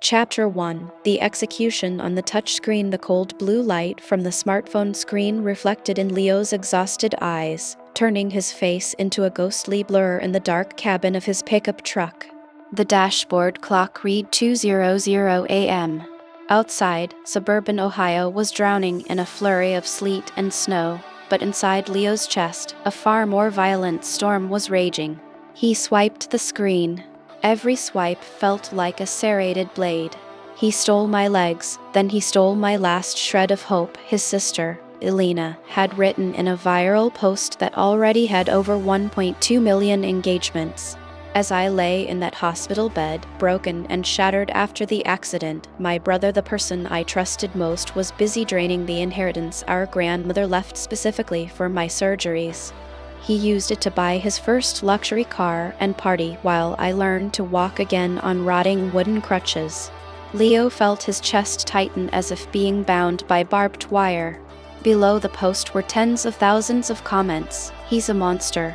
Chapter 1: The execution on the touchscreen. The cold blue light from the smartphone screen reflected in Leo's exhausted eyes, turning his face into a ghostly blur in the dark cabin of his pickup truck. The dashboard clock read 2:00 a.m. Outside, suburban Ohio was drowning in a flurry of sleet and snow, but inside Leo's chest, a far more violent storm was raging. He swiped the screen. Every swipe felt like a serrated blade. He stole my legs, then he stole my last shred of hope, his sister, Elena, had written in a viral post that already had over 1.2 million engagements. As I lay in that hospital bed, broken and shattered after the accident, my brother, the person I trusted most, was busy draining the inheritance our grandmother left specifically for my surgeries. He used it to buy his first luxury car and party while I learned to walk again on rotting wooden crutches. Leo felt his chest tighten as if being bound by barbed wire. Below the post were tens of thousands of comments. "He's a monster.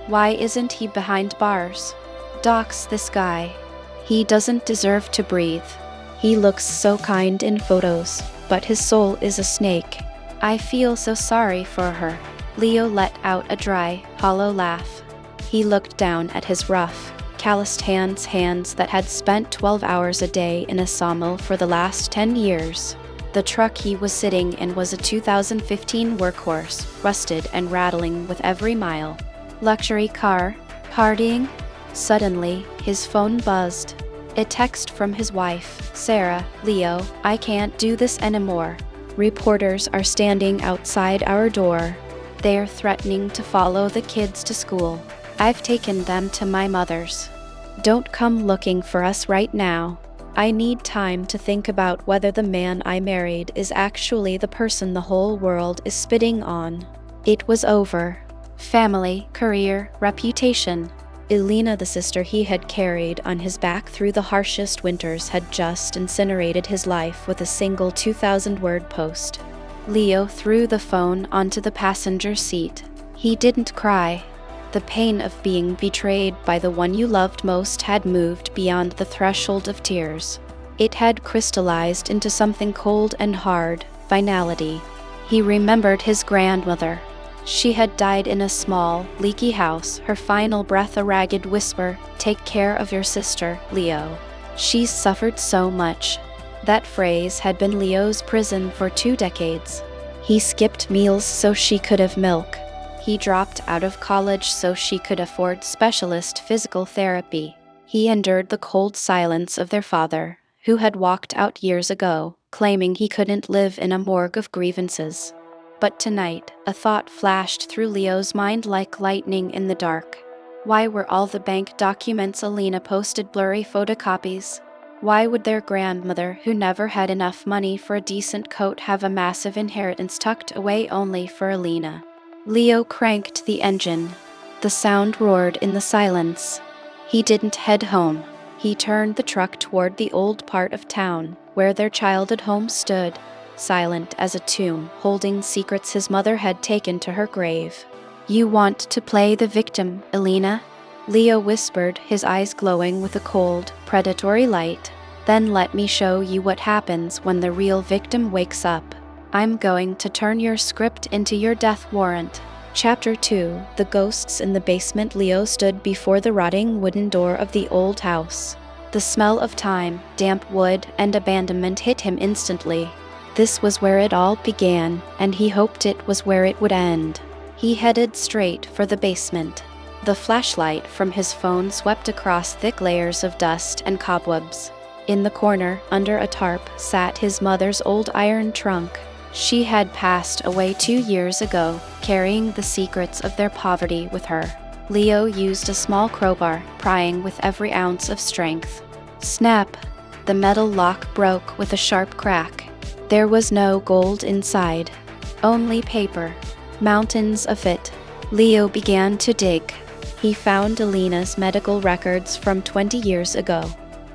Why isn't he behind bars? Dox this guy. He doesn't deserve to breathe. He looks so kind in photos, but his soul is a snake. I feel so sorry for her." Leo let out a dry, hollow laugh. He looked down at his rough, calloused hands that had spent 12 hours a day in a sawmill for the last 10 years. The truck he was sitting in was a 2015 workhorse, rusted and rattling with every mile. Luxury car? Partying? Suddenly, his phone buzzed. A text from his wife, Sarah. "Leo, I can't do this anymore. Reporters are standing outside our door. They're threatening to follow the kids to school. I've taken them to my mother's. Don't come looking for us right now. I need time to think about whether the man I married is actually the person the whole world is spitting on." It was over. Family, career, reputation. Elena, the sister he had carried on his back through the harshest winters, had just incinerated his life with a single 2,000-word post. Leo threw the phone onto the passenger seat. He didn't cry. The pain of being betrayed by the one you loved most had moved beyond the threshold of tears. It had crystallized into something cold and hard, finality. He remembered his grandmother. She had died in a small, leaky house, her final breath a ragged whisper, "Take care of your sister, Leo. She's suffered so much." That phrase had been Leo's prison for 2 decades. He skipped meals so she could have milk. He dropped out of college so she could afford specialist physical therapy. He endured the cold silence of their father, who had walked out years ago, claiming he couldn't live in a morgue of grievances. But tonight, a thought flashed through Leo's mind like lightning in the dark. Why were all the bank documents Elena posted blurry photocopies? Why would their grandmother, who never had enough money for a decent coat, have a massive inheritance tucked away only for Elena? Leo cranked the engine. The sound roared in the silence. He didn't head home. He turned the truck toward the old part of town, where their childhood home stood, silent as a tomb, holding secrets his mother had taken to her grave. "You want to play the victim, Elena?" Leo whispered, his eyes glowing with a cold, predatory light. "Then let me show you what happens when the real victim wakes up. I'm going to turn your script into your death warrant." Chapter 2: The Ghosts in the Basement. Leo stood before the rotting wooden door of the old house. The smell of time, damp wood, and abandonment hit him instantly. This was where it all began, and he hoped it was where it would end. He headed straight for the basement. The flashlight from his phone swept across thick layers of dust and cobwebs. In the corner, under a tarp, sat his mother's old iron trunk. She had passed away 2 years ago, carrying the secrets of their poverty with her. Leo used a small crowbar, prying with every ounce of strength. Snap! The metal lock broke with a sharp crack. There was no gold inside. Only paper. Mountains of it. Leo began to dig. He found Elena's medical records from 20 years ago.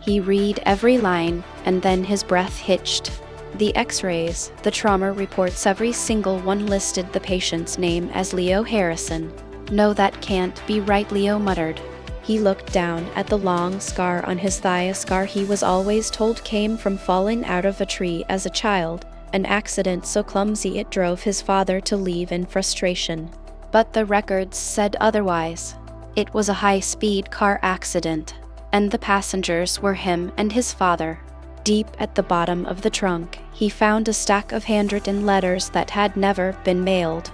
He read every line, and then his breath hitched. The x-rays, the trauma reports, every single one listed the patient's name as Leo Harrison. "No, that can't be right," Leo muttered. He looked down at the long scar on his thigh, a scar he was always told came from falling out of a tree as a child, an accident so clumsy it drove his father to leave in frustration. But the records said otherwise. It was a high-speed car accident, and the passengers were him and his father. Deep at the bottom of the trunk, he found a stack of handwritten letters that had never been mailed.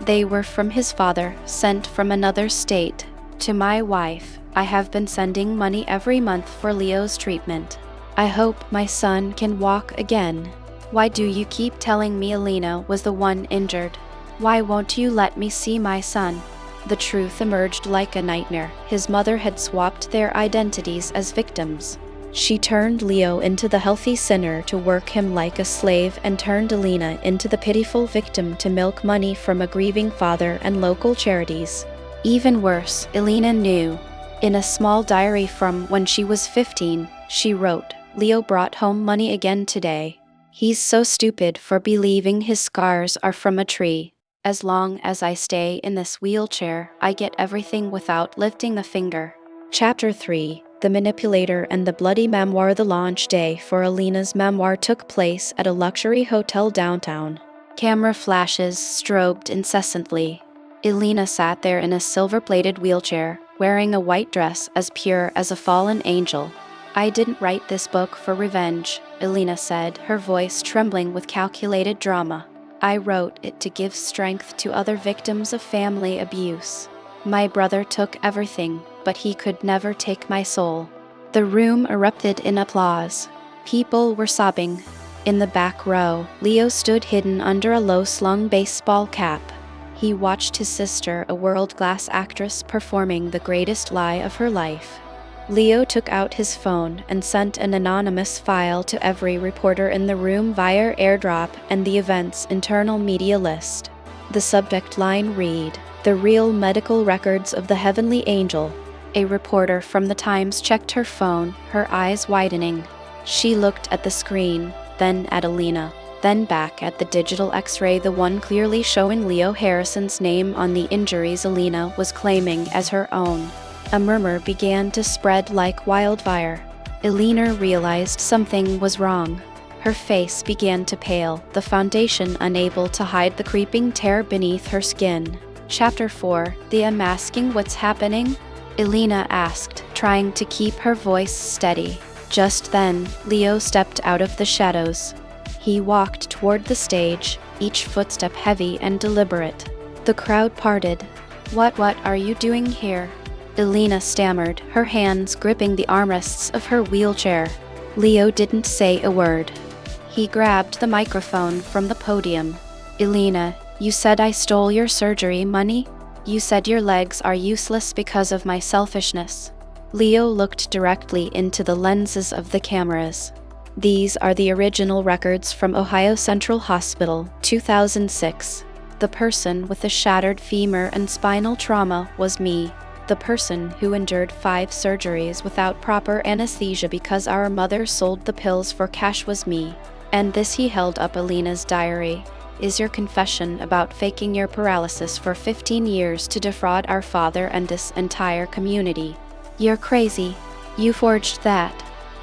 They were from his father, sent from another state. To my wife, I have been sending money every month for Leo's treatment. I hope my son can walk again. Why do you keep telling me Alina was the one injured? Why won't you let me see my son? The truth emerged like a nightmare. His mother had swapped their identities as victims. She turned Leo into the healthy sinner to work him like a slave and turned Alina into the pitiful victim to milk money from a grieving father and local charities. Even worse, Alina knew. In a small diary from when she was 15, she wrote, "Leo brought home money again today. He's so stupid for believing his scars are from a tree. As long as I stay in this wheelchair, I get everything without lifting a finger." Chapter 3: The Manipulator and the Bloody Memoir. The launch day for Alina's memoir took place at a luxury hotel downtown. Camera flashes strobed incessantly. Alina sat there in a silver-plated wheelchair, wearing a white dress as pure as a fallen angel. "I didn't write this book for revenge," Alina said, her voice trembling with calculated drama. "I wrote it to give strength to other victims of family abuse. My brother took everything, but he could never take my soul." The room erupted in applause. People were sobbing. In the back row, Leo stood hidden under a low-slung baseball cap. He watched his sister, a world-class actress, performing the greatest lie of her life. Leo took out his phone and sent an anonymous file to every reporter in the room via airdrop and the event's internal media list. The subject line read, "The real medical records of the heavenly angel." A reporter from the Times checked her phone, her eyes widening. She looked at the screen, then at Alina, then back at the digital X-ray, the one clearly showing Leo Harrison's name on the injuries Alina was claiming as her own. A murmur began to spread like wildfire. Alina realized something was wrong. Her face began to pale, the foundation unable to hide the creeping terror beneath her skin. Chapter 4: The Unmasking. What's happening? Alina asked, trying to keep her voice steady. Just then, Leo stepped out of the shadows. He walked toward the stage, each footstep heavy and deliberate. The crowd parted. What are you doing here?" Alina stammered, her hands gripping the armrests of her wheelchair. Leo didn't say a word. He grabbed the microphone from the podium. "Alina, you said I stole your surgery money? You said your legs are useless because of my selfishness." Leo looked directly into the lenses of the cameras. "These are the original records from Ohio Central Hospital, 2006. The person with the shattered femur and spinal trauma was me. The person who endured 5 surgeries without proper anesthesia because our mother sold the pills for cash was me. And this," he held up Alina's diary, "is your confession about faking your paralysis for 15 years to defraud our father and this entire community. You're crazy. You forged that."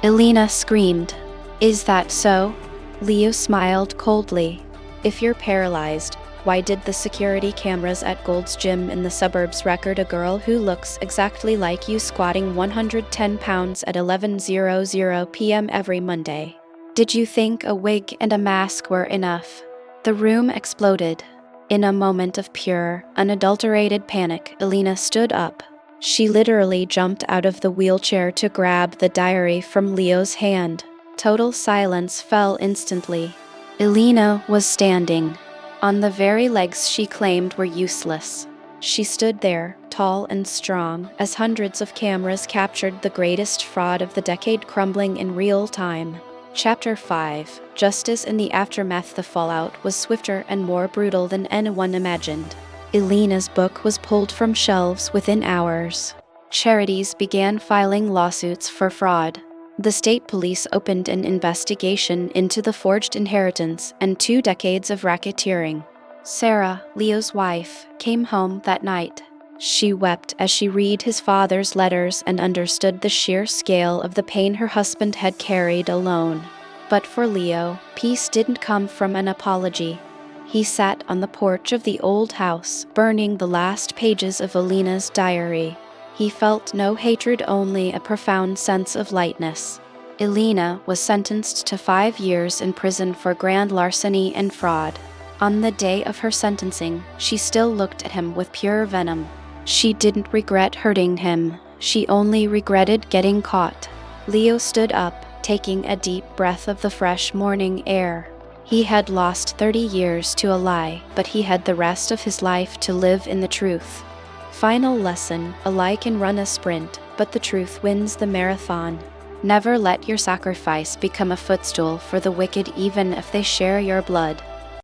Alina screamed. "Is that so?" Leo smiled coldly. "If you're paralyzed, why did the security cameras at Gold's Gym in the suburbs record a girl who looks exactly like you squatting 110 pounds at 11:00 p.m. every Monday? Did you think a wig and a mask were enough?" The room exploded. In a moment of pure, unadulterated panic, Alina stood up. She literally jumped out of the wheelchair to grab the diary from Leo's hand. Total silence fell instantly. Alina was standing on the very legs she claimed were useless. She stood there, tall and strong, as hundreds of cameras captured the greatest fraud of the decade crumbling in real time. Chapter 5: Justice in the Aftermath. The fallout was swifter and more brutal than anyone imagined. Alina's book was pulled from shelves within hours. Charities began filing lawsuits for fraud. The state police opened an investigation into the forged inheritance and 2 decades of racketeering. Sarah, Leo's wife, came home that night. She wept as she read his father's letters and understood the sheer scale of the pain her husband had carried alone. But for Leo, peace didn't come from an apology. He sat on the porch of the old house, burning the last pages of Alina's diary. He felt no hatred, only a profound sense of lightness. Elena was sentenced to 5 years in prison for grand larceny and fraud. On the day of her sentencing, she still looked at him with pure venom. She didn't regret hurting him. She only regretted getting caught. Leo stood up, taking a deep breath of the fresh morning air. He had lost 30 years to a lie, but he had the rest of his life to live in the truth. Final lesson: a lie can run a sprint, but the truth wins the marathon. Never let your sacrifice become a footstool for the wicked, even if they share your blood.